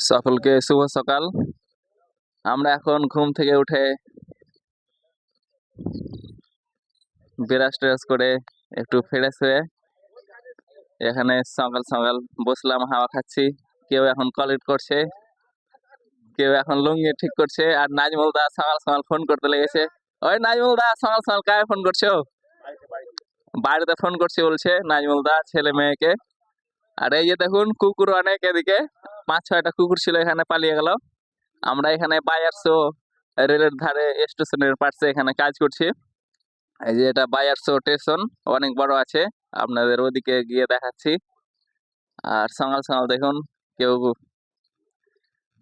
সকলকে শুভ সকাল। আমরা এখন ঘুম থেকে উঠে ব্রাশ ট্রাশ করে একটু ফ্রেশ হয়ে এখানে সকাল সকাল বসলাম, হাওয়া খাচ্ছি। কেউ এখন কলিট করছে, কেউ এখন লুঙ্গি ঠিক করছে। আর নাজমুল দা সকাল সকাল ফোন করতে লেগেছে। ওই নাজমুল দা, সকাল সকাল কাকে ফোন করছো? বাড়িতে ফোন করছি বলছে নাজমুল দা ছেলে মেয়েকে। আর এই যে দেখুন কুকুর অনেক, এদিকে 5-6টা কুকুর ছিল, এখানে পালিয়ে গেল। আমরা এখানে বায়ারসো রেলের ধারে স্টেশনের পাশে এখানে কাজ করছি। এই যে এটা বায়ারসো স্টেশন, অনেক বড় আছে, আপনাদের ওদিকে গিয়ে দেখাচ্ছি। আর সকাল সকাল দেখুন কেউ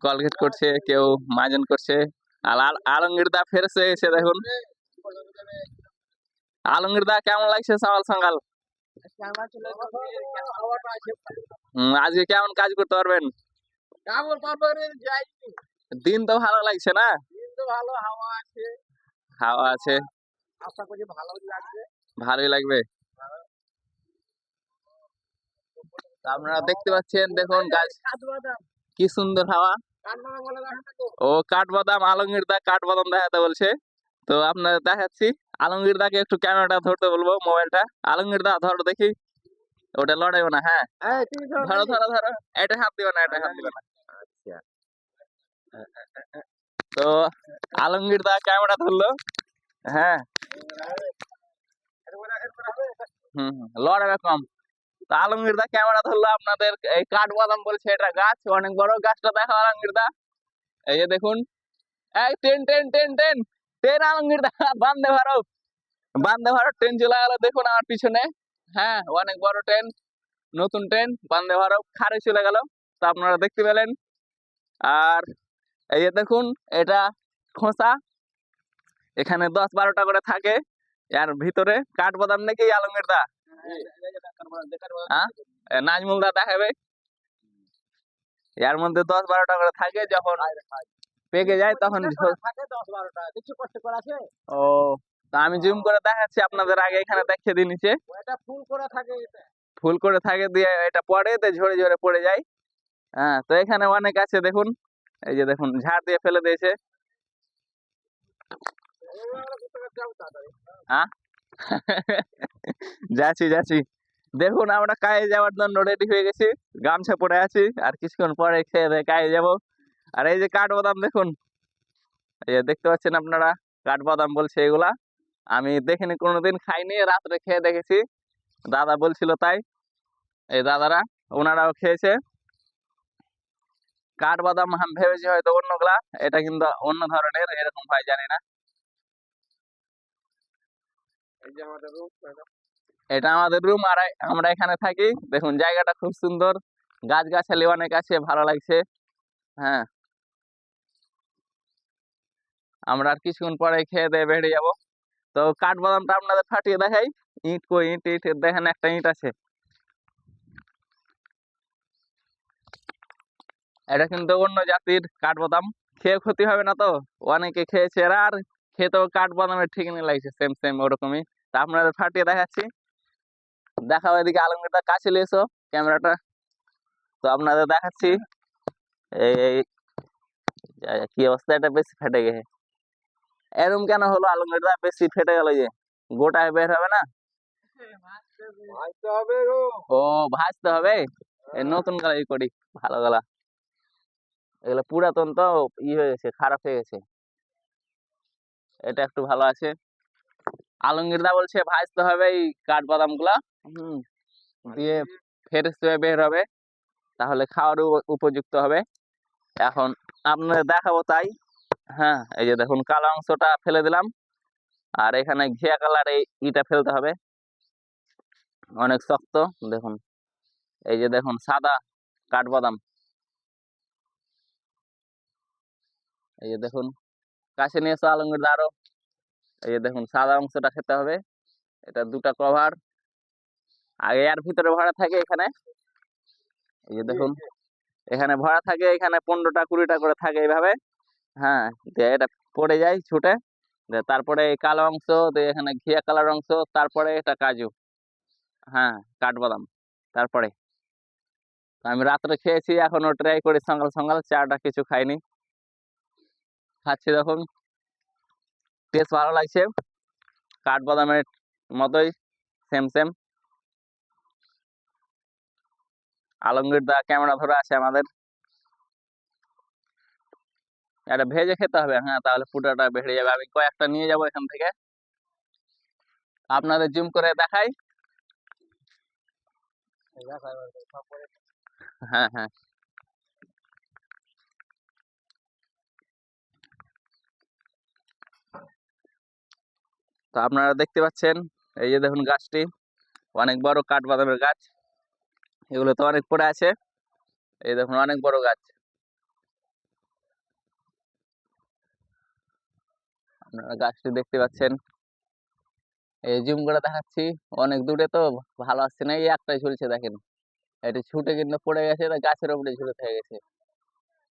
কলগেট করছে, কেউ মাজন করছে। আর আলমগীর দা ফেরত হয়ে গেছে দেখুন। আলমগীর দা কেমন লাগছে সকাল সকাল? আজকে কেমন কাজ করতে পারবেন? দিন তো ভালো লাগছে না? হাওয়া আছে, ভালোই লাগবে। আপনারা দেখতে পাচ্ছেন, দেখুন গাছ, কি সুন্দর হাওয়া। ও কাঠবাদাম, আলমগীর দা কাঠবাদাম দেখাতে বলছে, তো আপনাদের দেখাচ্ছি। আলমগীর দাকে একটু ক্যামেরাটা ধরতে বলবো, মোবাইলটা। আলমগীর দা ধরো দেখি, ওটা লড়াইও না। হ্যাঁ ধরো ধরো ধরো, এটা হাত দিবে না, এটা হাত দিবে না। তো আলমগীর দা ক্যামেরা ধরলো। হ্যাঁ লড়াবে কম। তো আলমগীর দা ক্যামেরা ধরলো, আপনাদের এই কাঠবাদাম বলছে, এটা গাছ অনেক বড়। গাছটা দেখো আলমগীর দা, এই যে দেখুন। এই ten ten ten ten ten Alamgir দা, বান্দে ভারত, বান্দে ভারত ট্রেন চলে গেল দেখুন আমার পিছনে। হ্যাঁ অনেক বড় ট্রেন, নতুন ট্রেন বন্দে ভারত খারে চলে গেল, তো আপনারা দেখতে পেলেন। আর এই যে দেখুন, এটা খোসা, এখানে 10-12টা করে থাকে। এর ভিতরে কাঠবাদাম নাকি আলমগীর দা? হ্যাঁ নাজমুল দা দেখাবে। এর মধ্যে 10-12টা করে থাকে, যখন পেকে যায় তখন ও, তা আমি জুম করে দেখাচ্ছি আপনাদের, আগে এখানে দেখিয়ে দিয়ে নিচে ফুল করে থাকে, দিয়ে এটা পড়ে, ঝরে ঝরে পড়ে যায়। হ্যাঁ তো এখানে অনেক আছে দেখুন, এই যে দেখুন ঝাড় দিয়ে ফেলে দিয়েছে। হ্যাঁ যাচ্ছি যাচ্ছি, দেখুন আমরা কাজে যাওয়ার জন্য রেডি হয়ে গেছি, গামছা পরে আছি, আর কিছুক্ষণ পরে খেয়ে দিয়ে কাজে যাবো। আর এই যে কাঠবাদাম দেখুন, এই যে দেখতে পাচ্ছেন আপনারা, কাঠবাদাম বলছে এগুলা। আমি দেখিনি, কোনোদিন খাইনি, রাত্রে খেয়ে দেখেছি, দাদা বলছিল তাই। এই দাদারা, ওনারাও খেয়েছে কাঠবাদাম। আমি ভেবেছি হয়তো অন্যগুলা, এটা কিন্তু অন্য ধরনের, এরকম হয় জানি না। এটা আমাদের রুম, আর আমরা এখানে থাকি। দেখুন জায়গাটা খুব সুন্দর, গাছগাছালি অনেক আছে, ভালো লাগছে। হ্যাঁ আমরা আর কিছুক্ষণ পরে খেয়ে দিয়ে বেরিয়ে যাবো। তো কাঠবাদামটা আপনাদের ফাটিয়ে দেখাই। ইট কই, ইট ইট দেখেন, একটা ইট আছে। এটা কিন্তু অন্য জাতির কাঠবাদাম, খেয়ে ক্ষতি হবে না তো? অনেকে খেয়েছে এরা, আর খেতেও কাঠবাদামের ঠিক নিয়ে লাগছে, সেম সেম ওরকমই। তা আপনাদের ফাটিয়ে দেখাচ্ছি, দেখাও এদিকে। আলমগীরদা কাছে নিয়ে এসো ক্যামেরাটা, তো আপনাদের দেখাচ্ছি। এই কি অবস্থা, এটা বেশি ফেটে গেছে। এরকম কেন হলো আলমগীরদা, বেশি ফেটে গেল যে? গোটায় বের হবে না? ও ভাজতে হবে। এই নতুন গলা করি, ভালো গলা, এগুলো পুরাতন তো, হয়ে গেছে, খারাপ হয়ে গেছে। এটা একটু ভালো আছে। আলমগীরদা বলছে ভাজতে হবে এই কাঠবাদাম গুলা, দিয়ে ফেরেশ হয়ে বের হবে, তাহলে খাওয়ার উপযুক্ত হবে। এখন আপনাদের দেখাবো তাই। হ্যাঁ এই যে দেখুন, কালো অংশটা ফেলে দিলাম, আর এখানে ঘিয়া কালার এই ইটা ফেলতে হবে, অনেক শক্ত। দেখুন এই যে দেখুন সাদা কাঠবাদাম, এই যে দেখুন, কাছে নিয়ে এসো আলমগীরদা আরো। এই যে দেখুন সাদা অংশটা খেতে হবে, এটা 2টা কভার, আগে এর ভিতরে ভরা থাকে এখানে। এই যে দেখুন এখানে ভরা থাকে, এখানে 15টা 20টা করে থাকে এইভাবে। হ্যাঁ দিয়ে এটা পড়ে যায় ছুটে, দিয়ে তারপরে এই কালো অংশ, দিয়ে এখানে ঘিয়া কালার অংশ, তারপরে এটা কাজু। হ্যাঁ কাঠবাদাম তারপরে। আমি রাত্রে খেয়েছি, এখনো ট্রাই করি সকাল সকাল, চাটা কিছু খাইনি, খাচ্ছি দেখুন, টেস্ট ভালো লাগছে, কাঠবাদামের মতোই, সেম সেম। আলমগীর দা ক্যামেরা ধরে আছে আমাদের, এটা ভেজে খেতে হবে, হ্যাঁ তাহলে ফুটাটা বেড়ে যাবে। আমি কয়েকটা নিয়ে যাবো এখান থেকে, আপনাদের জুম করে দেখাই। হ্যাঁ হ্যাঁ, তো আপনারা দেখতে পাচ্ছেন, এই যে দেখুন গাছটি অনেক বড় কাঠবাদামের গাছ, এগুলো তো অনেক পড়ে আছে, এই দেখুন অনেক বড় গাছ, আপনারা গাছটি দেখতে পাচ্ছেন। এই জুম করে দেখাচ্ছি, অনেক দূরে তো ভালো আসছে না, এই একটাই ঝুলছে দেখেন, এটি ছুটে কিন্তু পড়ে গেছে, গাছের উপরে ঝুলে থেকে গেছে,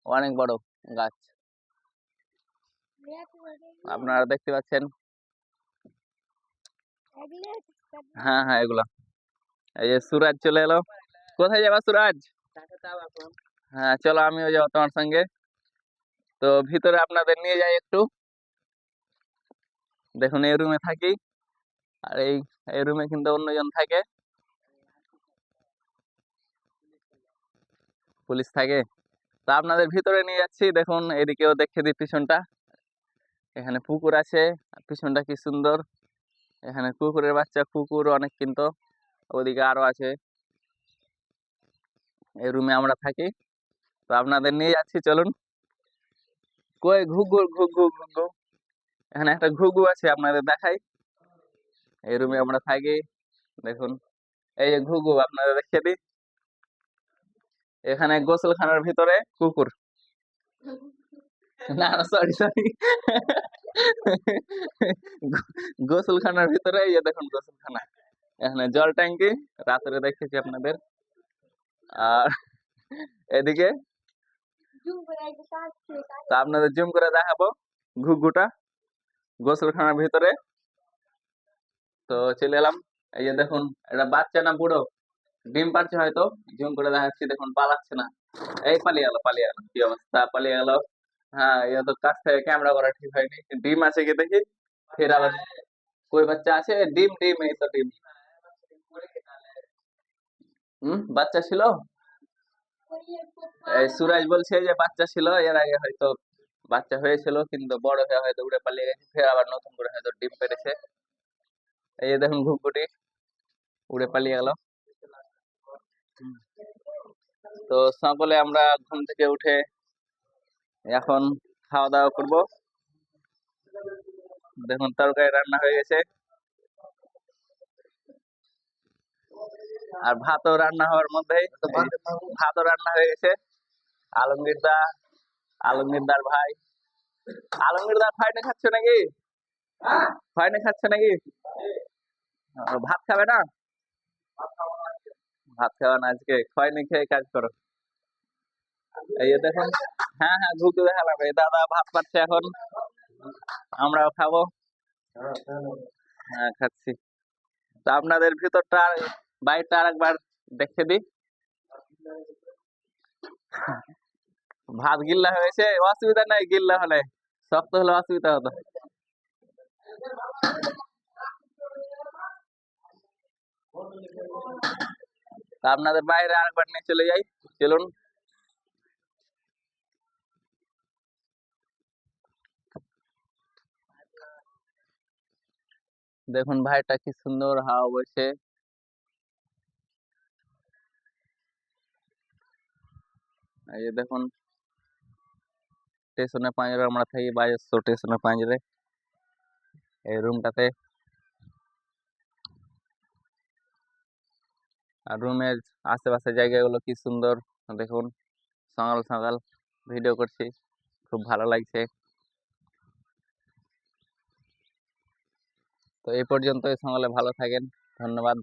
অনেক বড় গাছ, আপনারা দেখতে পাচ্ছেন। হ্যাঁ হ্যাঁ, এগুলা, এই যে সুরাজ চলে এলো, কোথায় যাবা সুরাজ? হ্যাঁ চলো, আমিও যাবো তোমার সঙ্গে। তো ভিতরে আপনাদের নিয়ে যাই একটু, দেখুন এই রুমে থাকি, আর এই রুমে কিন্তু অন্যজন থাকে, পুলিশ থাকে। তো আপনাদের ভিতরে নিয়ে যাচ্ছি, দেখুন এদিকেও দেখে দিই পিছনটা, এখানে পুকুর আছে, পিছনটা কি সুন্দর, এখানে কুকুরের বাচ্চা, কুকুর অনেক কিন্তু, ওদিকে আরো আছে, এই রুমে আমরা থাকি। তো আপনাদের নিয়ে যাচ্ছি, চলুন। কই ঘুঘু, ঘুঘু ঘুঘু, এখানে একটা ঘুঘু আছে, আপনাদের দেখাই, এই রুমে আমরা থাকি, দেখুন এই যে ঘুঘু, আপনাদের দেখিয়ে দিই, এখানে গোসলখানার ভিতরে কুকুর, না না সরি সরি, গোসলখানার ভিতরে, এই যে দেখুন গোসলখানা, এখানে জল ট্যাঙ্কি, রাত্রে দেখেছি আপনাদের, আর এদিকে, তা আপনাদের জুম করে দেখাবো ঘুঘুটা গোসলখানার ভিতরে। তো চলে এলাম, এই যে দেখুন, এটা বাচ্চা না বুড়ো, ডিম পারছে হয়তো, জুম করে দেখাচ্ছি, দেখুন পালাচ্ছে না, এই পালিয়ে গেল, পালিয়ে গেল, কি অবস্থা, পালিয়ে গেল। হ্যাঁ, এ তো কাছ থেকে ক্যামেরা করা ঠিক হয়নি, ডিম আছে কি দেখি, ফের আবার কই বাচ্চা আছে, ডিম ডিম, এই তো ডিম, বাচ্চা ছিল, এই সুরাজ বলছে যে বাচ্চা ছিল, এর আগে হয়তো বাচ্চা হয়েছিল, কিন্তু বড় হয়ে হয়তো উড়ে পালিয়ে গেছে, ফের আবার নতুন করে হয়তো ডিম পেড়েছে, এই যে দেখুন ঘুঘুটি উড়ে পালিয়ে গেল। তো সকলে আমরা ঘুম থেকে উঠে এখন খাওয়া দাওয়া করব, দেখুন তরকারি রান্না হয়ে গেছে, আর ভাতও রান্না হওয়ার মধ্যেই, ভাতও রান্না হয়ে গেছে। আলমগীর দা, আলমগীর দার ভাই, আলমগীর দা ফাইনে খাচ্ছে নাকি, ফাইনে খাচ্ছে নাকি, ভাত খাবে না, ভাত খাওয়া না আজকে, খয়নি খেয়ে কাজ করো, এই যে দেখুন, হ্যাঁ হ্যাঁ ঘুরতে দেখালাম, এই দাদা ভাত পাচ্ছে এখন, আমরাও খাবো, হ্যাঁ খাচ্ছি। তো আপনাদের ভিতরটা বাইরটা আর একবার দেখে দিই, ভাত গিল্লা হয়েছে, অসুবিধা নাই, গিল্লা হলে, শক্ত হলে অসুবিধা হতো। তা আপনাদের বাইরে আরেকবার নিয়ে চলে যাই, চলুন। দেখুন ভাইটা কি সুন্দর হাওয়া বইছে, এই যে দেখুন, স্টেশনে পাঁজরে আমরা থাকি, বাইরে স্টেশনে পাঁজরে, এই রুমটাতে, আর রুমের আশেপাশে জায়গাগুলো কি সুন্দর, দেখুন, সকাল সকাল ভিডিও করছি, খুব ভালো লাগছে। তো এই পর্যন্তই, সকালে ভালো থাকেন, ধন্যবাদ।